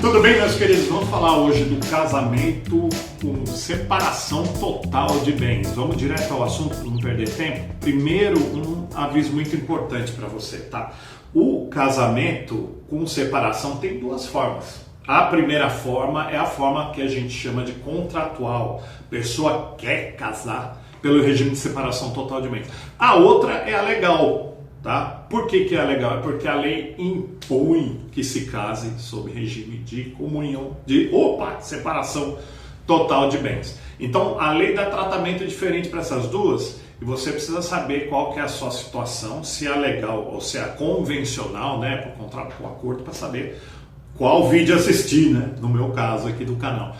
Tudo bem, meus queridos? Vamos falar hoje do casamento com separação total de bens. Vamos direto ao assunto para não perder tempo. Primeiro, um aviso muito importante para você, tá? O casamento com separação tem duas formas. A primeira forma é a forma que a gente chama de contratual. A pessoa quer casar pelo regime de separação total de bens. A outra é a legal. Tá? Por que é legal? É porque a lei impõe que se case sob regime de comunhão, separação total de bens. Então a lei dá tratamento diferente para essas duas e você precisa saber qual que é a sua situação, se é legal ou se é convencional, né, por contrato com acordo, para saber qual vídeo assistir, né, no meu caso aqui do canal.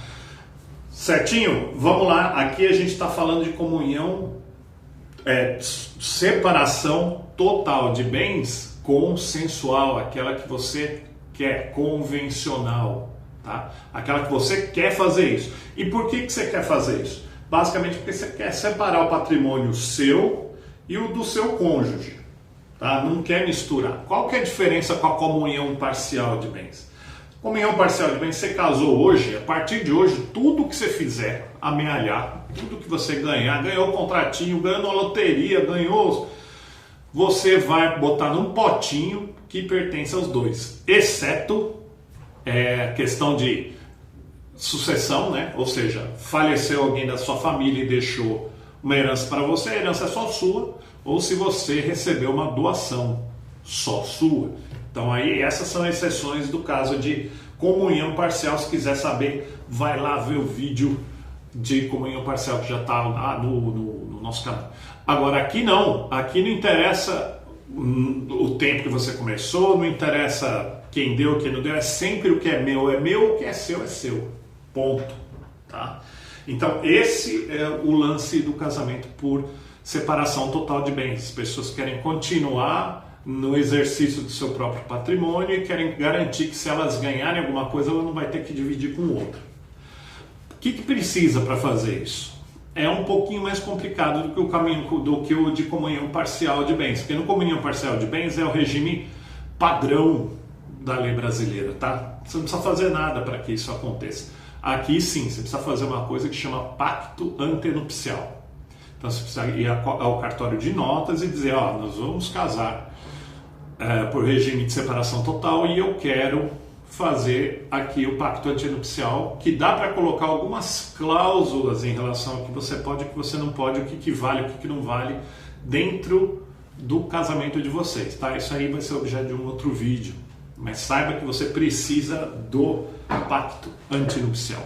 Certinho? Vamos lá, aqui a gente está falando de comunhão, separação total de bens consensual, aquela que você quer, convencional, tá? Aquela que você quer fazer isso. E por que você quer fazer isso? Basicamente porque você quer separar o patrimônio seu e o do seu cônjuge, tá? Não quer misturar. Qual que é a diferença com a comunhão parcial de bens? Comunhão parcial de bens, você casou hoje, a partir de hoje, tudo que você fizer, amealhar, tudo que você ganhar, ganhou o contratinho, ganhou na loteria, você vai botar num potinho que pertence aos dois, exceto questão de sucessão, né? Ou seja, faleceu alguém da sua família e deixou uma herança para você, a herança é só sua, ou se você recebeu uma doação só sua. Então aí essas são exceções do caso de comunhão parcial. Se quiser saber, vai lá ver o vídeo de comunhão parcial que já está lá no nosso canal. Agora aqui não interessa o tempo que você começou, não interessa quem deu, quem não deu, é sempre o que é meu, o que é seu, ponto, tá? Então esse é o lance do casamento por separação total de bens. As pessoas querem continuar no exercício do seu próprio patrimônio e querem garantir que se elas ganharem alguma coisa, ela não vai ter que dividir com o outro. O que precisa para fazer isso? É um pouquinho mais complicado do que o de comunhão parcial de bens, porque no comunhão parcial de bens é o regime padrão da lei brasileira, tá? Você não precisa fazer nada para que isso aconteça. Aqui sim, você precisa fazer uma coisa que chama pacto antenupcial. Então você precisa ir ao cartório de notas e dizer, nós vamos casar por regime de separação total e eu quero fazer aqui o pacto antenupcial, que dá para colocar algumas cláusulas em relação ao que você pode e o que você não pode, o que vale, o que não vale dentro do casamento de vocês, tá? Isso aí vai ser objeto de um outro vídeo, mas saiba que você precisa do pacto antenupcial.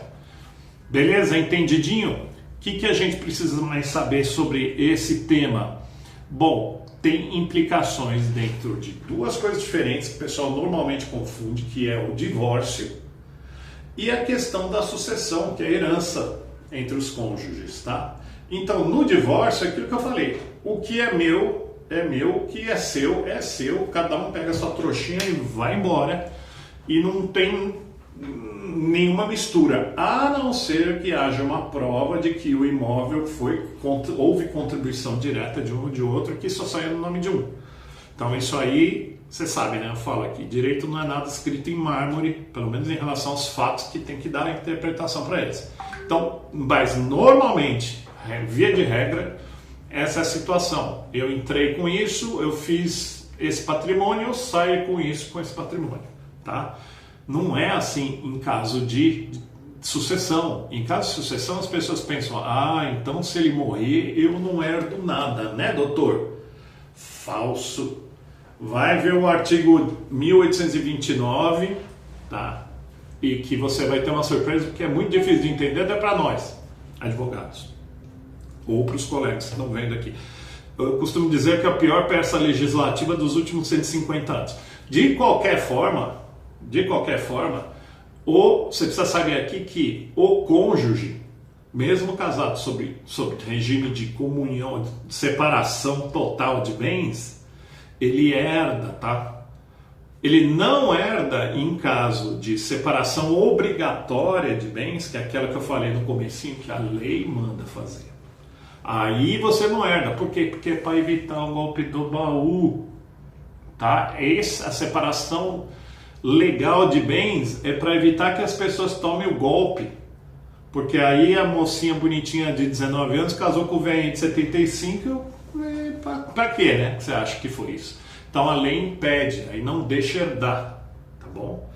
Beleza? Entendidinho? O que a gente precisa mais saber sobre esse tema? Bom, tem implicações dentro de duas coisas diferentes que o pessoal normalmente confunde, que é o divórcio e a questão da sucessão, que é a herança entre os cônjuges, tá? Então, no divórcio, é aquilo que eu falei, o que é meu, o que é seu, cada um pega a sua trouxinha e vai embora, e não tem nenhuma mistura, a não ser que haja uma prova de que o imóvel houve contribuição direta de um ou de outro, que só saiu no nome de um. Então isso aí, você sabe, né? Eu falo aqui, direito não é nada escrito em mármore, pelo menos em relação aos fatos que tem que dar a interpretação para eles. Então, mas normalmente, via de regra, essa é a situação. Eu entrei com isso, eu fiz esse patrimônio, eu saio com isso, com esse patrimônio, tá? Não é assim em caso de sucessão. Em caso de sucessão, as pessoas pensam, então se ele morrer, eu não herdo nada, né, doutor? Falso. Vai ver o artigo 1829, tá? E que você vai ter uma surpresa, porque é muito difícil de entender até para nós, advogados, ou para os colegas que estão vendo aqui. Eu costumo dizer que é a pior peça legislativa dos últimos 150 anos. De qualquer forma, você precisa saber aqui que o cônjuge, mesmo casado sob regime de comunhão, de separação total de bens, ele herda, tá? Ele não herda em caso de separação obrigatória de bens, que é aquela que eu falei no comecinho, que a lei manda fazer. Aí você não herda. Por quê? Porque é para evitar o golpe do baú, tá? A separação legal de bens é para evitar que as pessoas tomem o golpe. Porque aí a mocinha bonitinha de 19 anos casou com o velhinho de 75, pra quê, né? Você acha que foi isso? Então a lei impede, aí não deixa herdar, tá bom?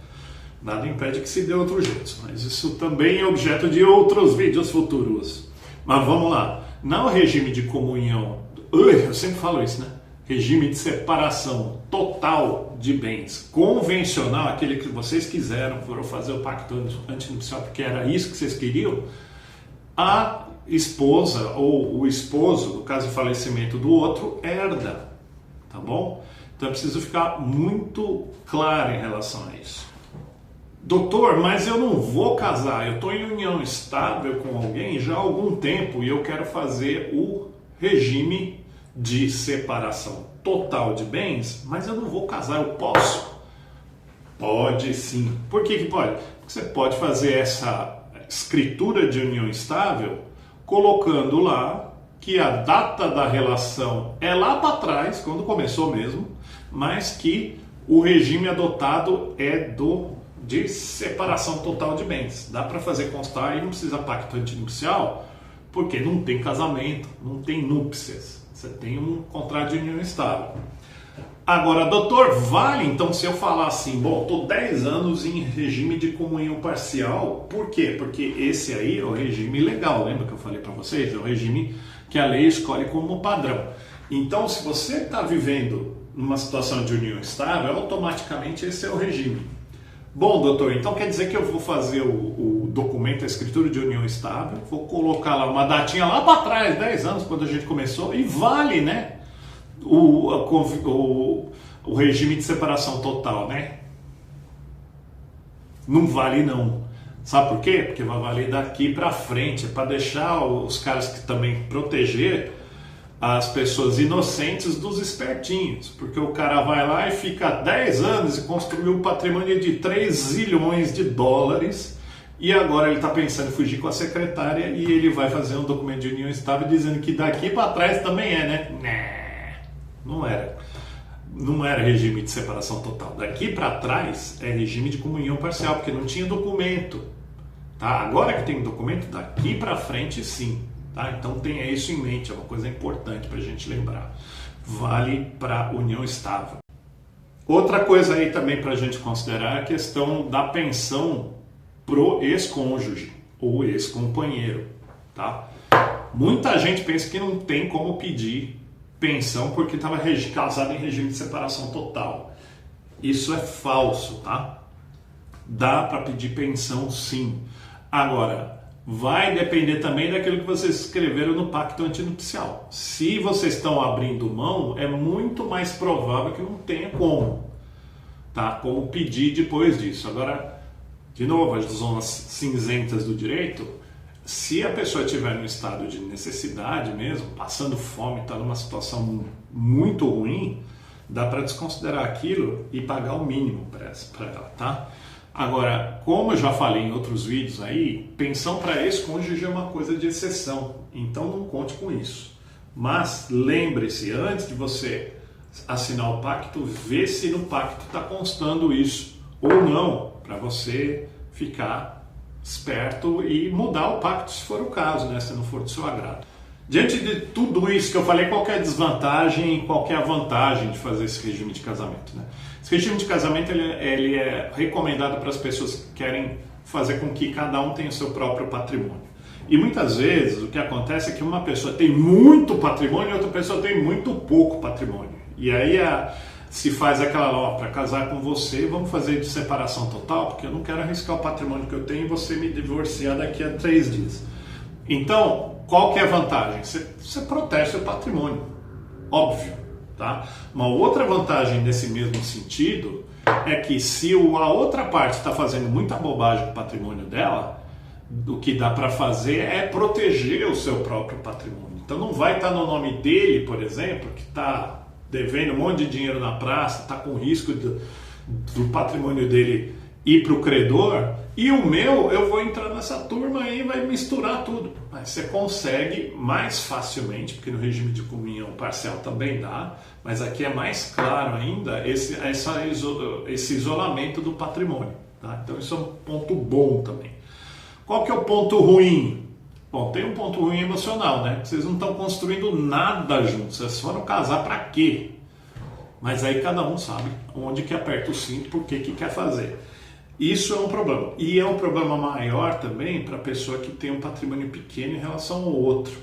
Nada impede que se dê outro jeito, mas isso também é objeto de outros vídeos futuros. Mas vamos lá, no regime de comunhão, eu sempre falo isso, né? Regime de separação total de bens, convencional, aquele que vocês quiseram, foram fazer o pacto antinupcial porque era isso que vocês queriam, a esposa ou o esposo, no caso de falecimento do outro, herda, tá bom? Então é preciso ficar muito claro em relação a isso. Doutor, mas eu não vou casar, eu estou em união estável com alguém já há algum tempo e eu quero fazer o regime de separação total de bens, mas eu não vou casar, eu posso? Pode sim. Por que pode? Porque você pode fazer essa escritura de união estável colocando lá que a data da relação é lá para trás, quando começou mesmo, mas que o regime adotado é de separação total de bens. Dá para fazer constar e não precisa pacto antinupcial, porque não tem casamento, não tem núpcias. Você tem um contrato de união estável. Agora, doutor, vale então se eu falar assim, bom, estou 10 anos em regime de comunhão parcial, por quê? Porque esse aí é o regime legal, lembra que eu falei para vocês? É o regime que a lei escolhe como padrão. Então, se você está vivendo numa situação de união estável, automaticamente esse é o regime. Bom, doutor, então quer dizer que eu vou fazer o documento, a escritura de união estável, vou colocar lá uma datinha lá para trás, 10 anos, quando a gente começou, e vale, né? O regime de separação total, né? Não vale não. Sabe por quê? Porque vai valer daqui para frente, é para deixar os caras que também proteger as pessoas inocentes dos espertinhos, porque o cara vai lá e fica 10 anos e construiu um patrimônio de 3 zilhões de dólares e agora ele está pensando em fugir com a secretária e ele vai fazer um documento de união estável dizendo que daqui para trás também é, né? Não era. Não era regime de separação total. Daqui para trás é regime de comunhão parcial, porque não tinha documento. Tá? Agora que tem documento, daqui para frente sim. Tá? Então tenha isso em mente, é uma coisa importante para a gente lembrar. Vale para união estável. Outra coisa aí também para a gente considerar é a questão da pensão pro ex-cônjuge ou ex-companheiro. Tá? Muita gente pensa que não tem como pedir pensão porque estava casado em regime de separação total. Isso é falso, tá? Dá para pedir pensão sim. Agora, vai depender também daquilo que vocês escreveram no pacto antinupcial. Se vocês estão abrindo mão, é muito mais provável que não tenha como, tá? Como pedir depois disso. Agora, de novo, as zonas cinzentas do direito, se a pessoa estiver no estado de necessidade mesmo, passando fome, está numa situação muito ruim, dá para desconsiderar aquilo e pagar o mínimo para ela, tá? Agora, como eu já falei em outros vídeos aí, pensão para ex-cônjuge é uma coisa de exceção, então não conte com isso. Mas lembre-se, antes de você assinar o pacto, vê se no pacto está constando isso ou não, para você ficar esperto e mudar o pacto se for o caso, né? Se não for do seu agrado. Diante de tudo isso que eu falei, qual que é a desvantagem e qual que é a vantagem de fazer esse regime de casamento, né? Esse regime de casamento ele é recomendado para as pessoas que querem fazer com que cada um tenha o seu próprio patrimônio. E muitas vezes o que acontece é que uma pessoa tem muito patrimônio e outra pessoa tem muito pouco patrimônio. E aí se faz aquela, ó, para casar com você, vamos fazer de separação total, porque eu não quero arriscar o patrimônio que eu tenho e você me divorciar daqui a 3 dias. Então, qual que é a vantagem? Você protege seu patrimônio, óbvio. Tá? Uma outra vantagem nesse mesmo sentido é que se a outra parte está fazendo muita bobagem com o patrimônio dela, o que dá para fazer é proteger o seu próprio patrimônio. Então não vai estar no nome dele, por exemplo, que está devendo um monte de dinheiro na praça, está com risco do patrimônio dele ir para o credor, E o meu, eu vou entrar nessa turma aí e vai misturar tudo. Mas você consegue mais facilmente, porque no regime de comunhão parcial também dá, mas aqui é mais claro ainda esse isolamento do patrimônio. Tá? Então isso é um ponto bom também. Qual que é o ponto ruim? Bom, tem um ponto ruim emocional, né? Vocês não estão construindo nada juntos, vocês foram casar para quê? Mas aí cada um sabe onde que aperta o cinto, por que quer fazer. Isso é um problema. E é um problema maior também para a pessoa que tem um patrimônio pequeno em relação ao outro.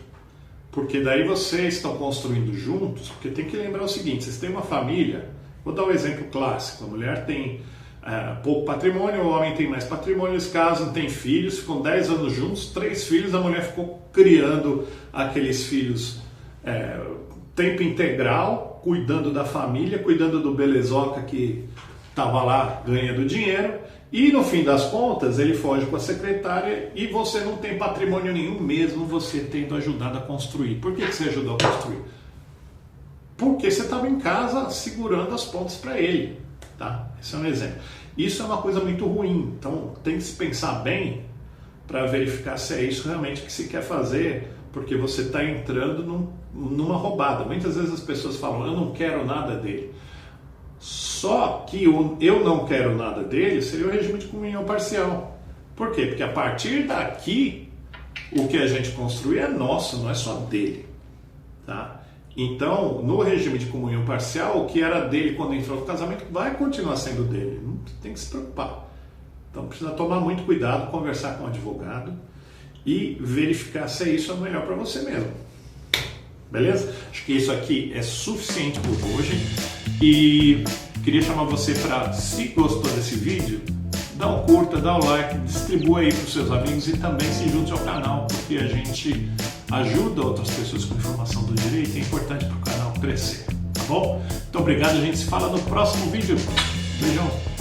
Porque daí vocês estão construindo juntos, porque tem que lembrar o seguinte, vocês têm uma família, vou dar um exemplo clássico, a mulher tem pouco patrimônio, o homem tem mais patrimônio, eles casam, têm filhos, ficam 10 anos juntos, 3 filhos, a mulher ficou criando aqueles filhos tempo integral, cuidando da família, cuidando do belezoca que estava lá ganhando dinheiro, e no fim das contas ele foge com a secretária e você não tem patrimônio nenhum, mesmo você tendo ajudado a construir. Por que você ajudou a construir? Porque você estava em casa segurando as pontas para ele. Tá? Esse é um exemplo. Isso é uma coisa muito ruim, então tem que se pensar bem para verificar se é isso realmente que se quer fazer, porque você está entrando numa roubada. Muitas vezes as pessoas falam, eu não quero nada dele. Só que o eu não quero nada dele seria o regime de comunhão parcial. Por quê? Porque a partir daqui, o que a gente construir é nosso, não é só dele. Tá? Então, no regime de comunhão parcial, o que era dele quando entrou no casamento vai continuar sendo dele. Não tem que se preocupar. Então, precisa tomar muito cuidado, conversar com o advogado e verificar se isso é o melhor para você mesmo. Beleza? Acho que isso aqui é suficiente por hoje. E queria chamar você para, se gostou desse vídeo, dá um curta, dá um like, distribua aí para os seus amigos e também se junte ao canal, porque a gente ajuda outras pessoas com informação do direito e é importante para o canal crescer, tá bom? Então obrigado, a gente se fala no próximo vídeo. Beijão!